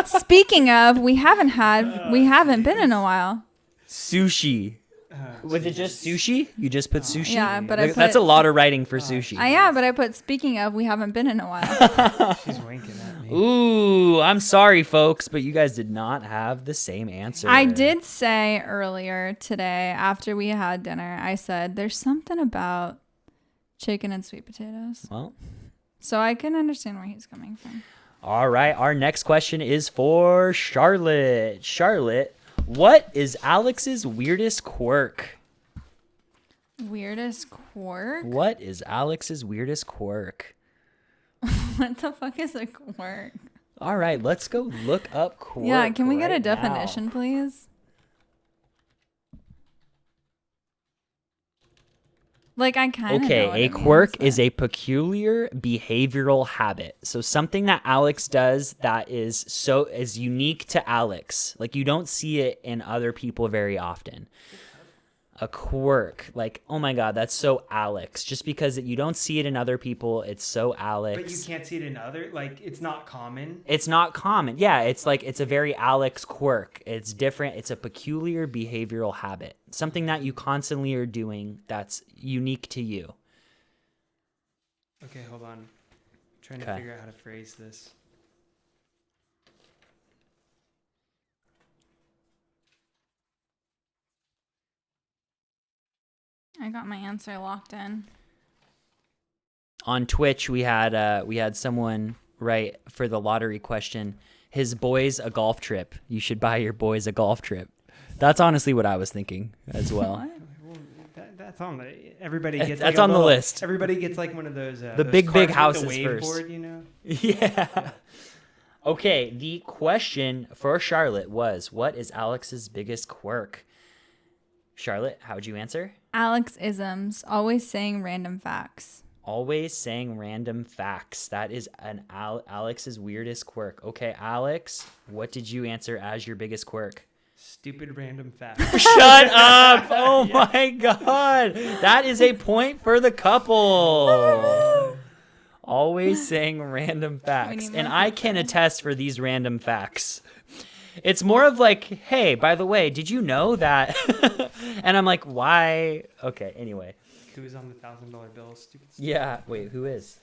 Speaking of, we haven't been in a while. sushi. Was it just sushi? You just put sushi? Yeah, but I That's put- a lot of writing for sushi. But I put speaking of, we haven't been in a while. She's winking at me. Ooh, I'm sorry, folks, but you guys did not have the same answer. I did say earlier today, after we had dinner, I said there's something about chicken and sweet potatoes. Well, So I can understand where he's coming from. all right. Our next question is for Charlotte. Charlotte, what is Alex's weirdest quirk? Weirdest quirk? What is Alex's weirdest quirk? What the fuck is a quirk? All right, let's go look up quirk. Yeah, can we get a right now. definition, please? Like, I kind of know Okay, what a it quirk means, is a peculiar behavioral habit. So something that Alex does that is unique to Alex. Like you don't see it in other people very often. A quirk, like, oh my God, that's so Alex. Just because you don't see it in other people, it's so Alex. But you can't see it in other. Like it's not common. It's not common. Yeah, it's like it's a very Alex quirk. It's different. It's a peculiar behavioral habit. Something that you constantly are doing that's unique to you. Okay, hold on. I'm trying to Okay. figure out how to phrase this. I got my answer locked in. On Twitch, we had someone write for the lottery question, his boys a golf trip. You should buy your boys a golf trip. That's honestly what I was thinking as well. What? Well, that's on the. Everybody gets. That's like a on the little- list. Everybody gets like one of those. The those big cards with houses the first. waveboard, you know. Yeah. Okay, the question for Charlotte was, what is Alex's biggest quirk? Charlotte, how would you answer? Alex isms, always saying random facts. Always saying random facts. That is Alex's weirdest quirk. Okay, Alex, what did you answer as your biggest quirk? Stupid random fact. Shut up! Oh my God, that is a point for the couple. Always saying random facts, need and more I can attest for these random facts. It's more of like, hey, by the way, did you know that? And I'm like, why? Okay, anyway. Who's on the $1,000 bill? Stupid. Yeah, wait, who is?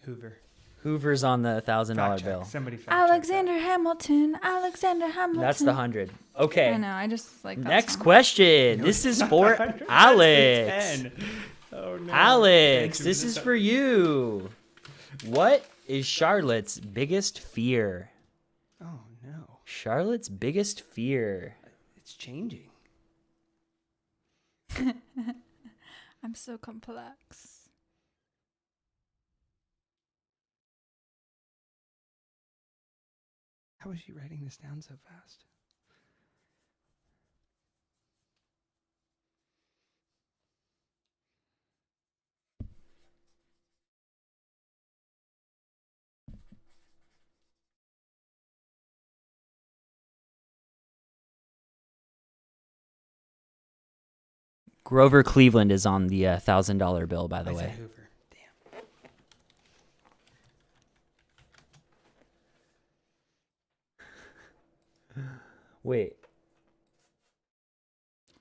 Hoover. Hoover's on the $1,000 Fact check. bill. Somebody fact check Alexander Hamilton. Alexander Hamilton. That's the 100. I Okay, know. I just like that next song. question. This is for that. Alex. 10. Oh no. Alex, Thanks this is for you. What is Charlotte's biggest fear? Oh no. Charlotte's biggest fear. It's changing. I'm so complex. How is she writing this down so fast? Grover Cleveland is on the $1,000 bill, by the I said way. Hoover. Damn. Wait,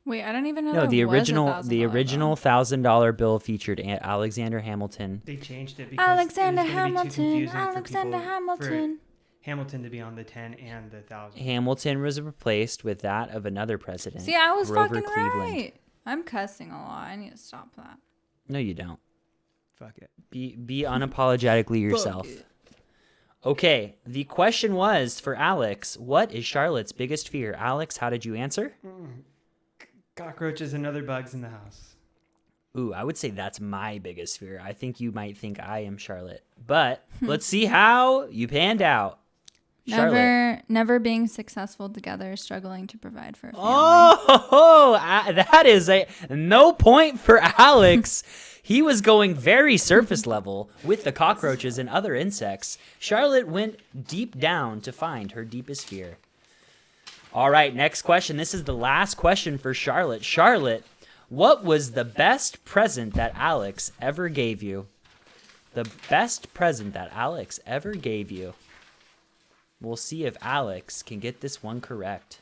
Wait, I don't even know. no, there the was a original $1,000 $1,000 bill featured Alexander Alexander Hamilton. They changed it because Alexander it was gonna be too Hamilton. confusing for Alexander people- Hamilton. For Hamilton to be on the 10 and the 1,000. Hamilton was replaced with that of another president. See, I was Grover fucking Cleveland. right. I'm cussing a lot. I need to stop that. No, you don't. Fuck it. Be unapologetically yourself. Okay, the question was for Alex, what is Charlotte's biggest fear? Alex, how did you answer? Cockroaches and other bugs in the house. Ooh, I would say that's my biggest fear. I think you might think I am Charlotte. But let's see how you panned out. Charlotte. Never being successful together, struggling to provide for a family. That is a no point for Alex. He was going very surface level with the cockroaches and other insects. Charlotte went deep down to find her deepest fear. All right, next question. This is the last question for Charlotte. Charlotte, what was the best present that Alex ever gave you? The best present that Alex ever gave you. We'll see if Alex can get this one correct.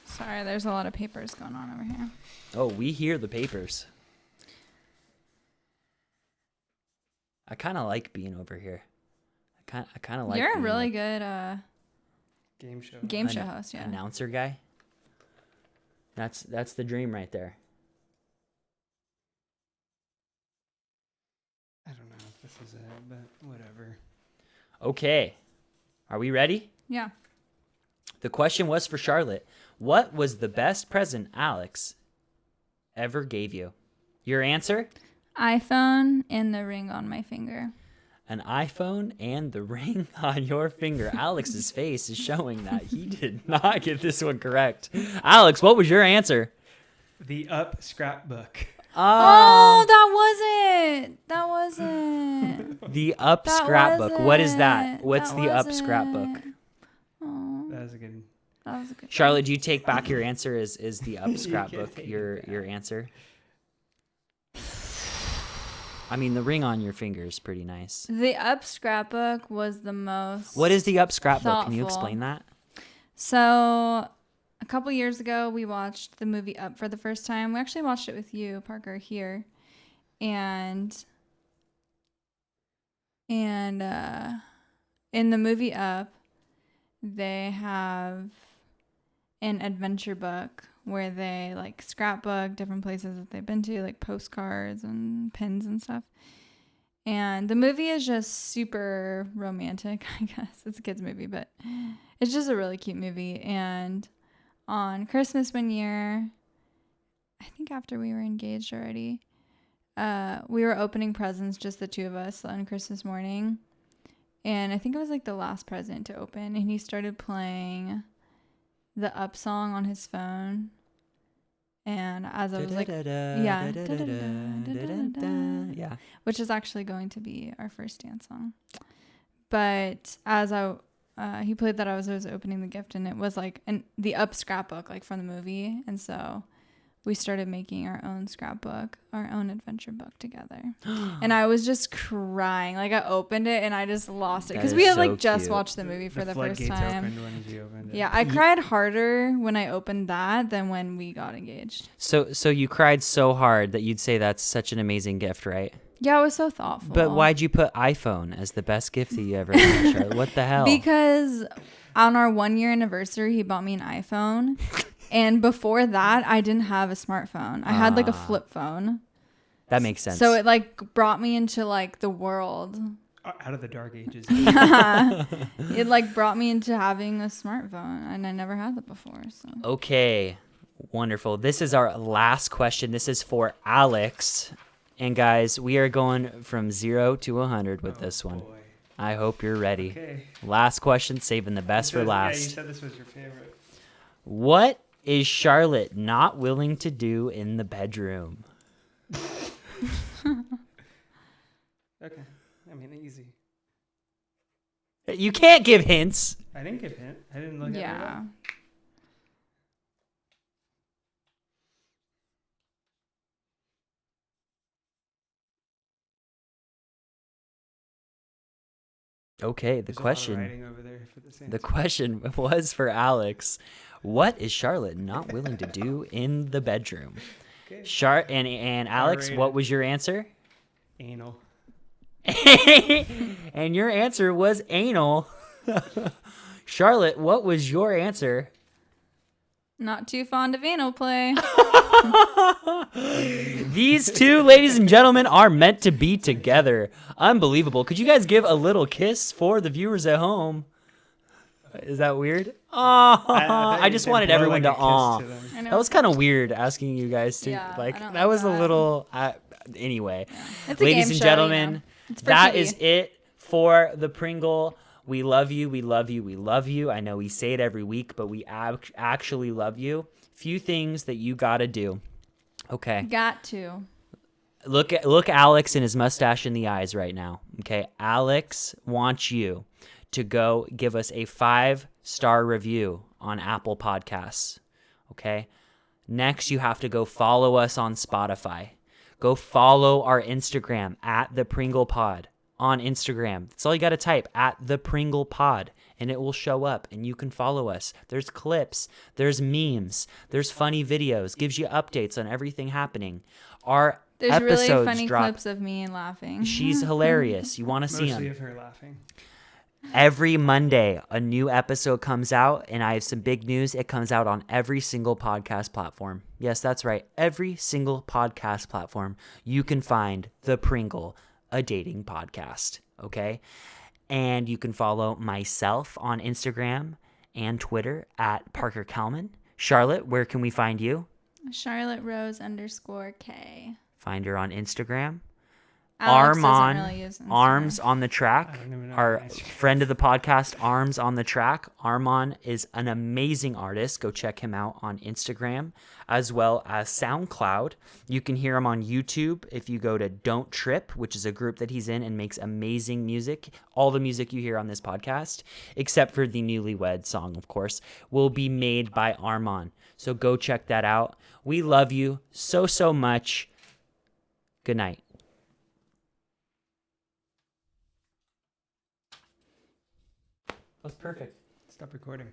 Sorry, there's a lot of papers going on over here. Oh, we hear the papers. I kind of like being over here. I kind of like. You're a being really like good Game show. show host. Yeah. announcer guy. That's the dream right there. I don't know if this is it, but whatever. Okay, are we ready? Yeah. The question was for Charlotte. What was the best present Alex ever gave you? Your answer? iPhone and the ring on my finger. An iPhone and the ring on your finger. Alex's face is showing that he did not get this one correct. Alex, what was your answer? The Up scrapbook. Oh, that wasn't. The Up That scrapbook. What is that? wasn't. What's That the Up wasn't. scrapbook? Oh, That was a good. that was a good. Charlotte, do you take back your answer? Is the Up You can't scrapbook take your it back. your answer? I mean, the ring on your finger is pretty nice. The Up scrapbook was the most. What is the Up scrapbook? Can you thoughtful. explain that? So, a couple years ago, we watched the movie Up for the first time. We actually watched it with you, Parker, here, and in the movie Up, they have an adventure book where they like scrapbook different places that they've been to, like postcards and pins and stuff. And the movie is just super romantic, I guess. It's a kid's movie, but it's just a really cute movie. And on Christmas one year, I think after we were engaged already, we were opening presents, just the two of us, on Christmas morning. And I think it was like the last present to open. And he started playing the Up song on his phone. And as I was like, yeah, Yeah. which is actually going to be our first dance song. But as he played that, I was opening the gift, and it was like the Up scrapbook, like from the movie. And so we started making our own scrapbook, our own adventure book together. And I was just crying. Like I opened it and I just lost it because That we is had so like just cute. watched the movie for the first floodgates time. opened when you opened it. Yeah, I cried harder when I opened that than when we got engaged. So you cried so hard that you'd say that's such an amazing gift, right? Yeah, it was so thoughtful. But why'd you put iPhone as the best gift that you ever got, Charlotte? What the hell? Because on our 1 year anniversary, he bought me an iPhone. And before that, I didn't have a smartphone. I had like a flip phone. That makes sense. So it like brought me into like the world. Out of the dark ages. It like brought me into having a smartphone, and I never had that before. So Okay, wonderful. This is our last question. This is for Alex. And guys, we are going from 0 to 100 with this one. Boy. I hope you're ready. Okay. Last question, saving the best for Yeah, you last. said this was your favorite. What is Charlotte not willing to do in the bedroom? Okay. I mean, easy. You can't give hints. I didn't give hint. I didn't look at it. yeah. Okay, the There's a lot of question writing over there for this the answer. question was for Alex. What is Charlotte not willing to do in the bedroom? Okay. And Alex, rate what it. was your answer? Anal. And your answer was anal. Charlotte, what was your answer? Not too fond of anal play. These two, ladies and gentlemen, are meant to be together. Unbelievable. Could you guys give a little kiss for the viewers at home? Is that weird? Oh, I just wanted everyone to aw. I know. That was kind of weird asking you guys to Yeah, like. I don't That like was a that. little. Anyway, It's a ladies game and show, gentlemen, you know. It's for that TV. is it for the Pringle. We love you. We love you. We love you. I know we say it every week, but we actually love you. Few things that you got to do. Okay. Got to. Look Alex and his mustache in the eyes right now. Okay. Alex wants you to go give us a 5-star review on Apple Podcasts. Okay. Next, you have to go follow us on Spotify. Go follow our Instagram at the Pringle Pod on Instagram. That's all you got to type, at the Pringle Pod, and it will show up and you can follow us. There's clips, there's memes, there's funny videos, gives you updates on everything happening. Our There's episodes really funny drop. clips of me laughing. She's hilarious. You want to see Mostly them. of her laughing. Every Monday, a new episode comes out, and I have some big news. It comes out on every single podcast platform. Yes, that's right. Every single podcast platform. You can find The Pringle, a dating podcast, okay? And you can follow myself on Instagram and Twitter at Parker Kalman. Charlotte, where can we find you? Charlotte Rose _K. Find her on Instagram. Alex doesn't Armon, really use Instagram. Arms on the I Track, don't even know our my Instagram. friend of the podcast, Arms on the Track. Armon is an amazing artist. Go check him out on Instagram as well as SoundCloud. You can hear him on YouTube if you go to Don't Trip, which is a group that he's in and makes amazing music. All the music you hear on this podcast, except for the Newlywed song, of course, will be made by Armon. So go check that out. We love you so, so much. Good night. That's perfect. Stop recording.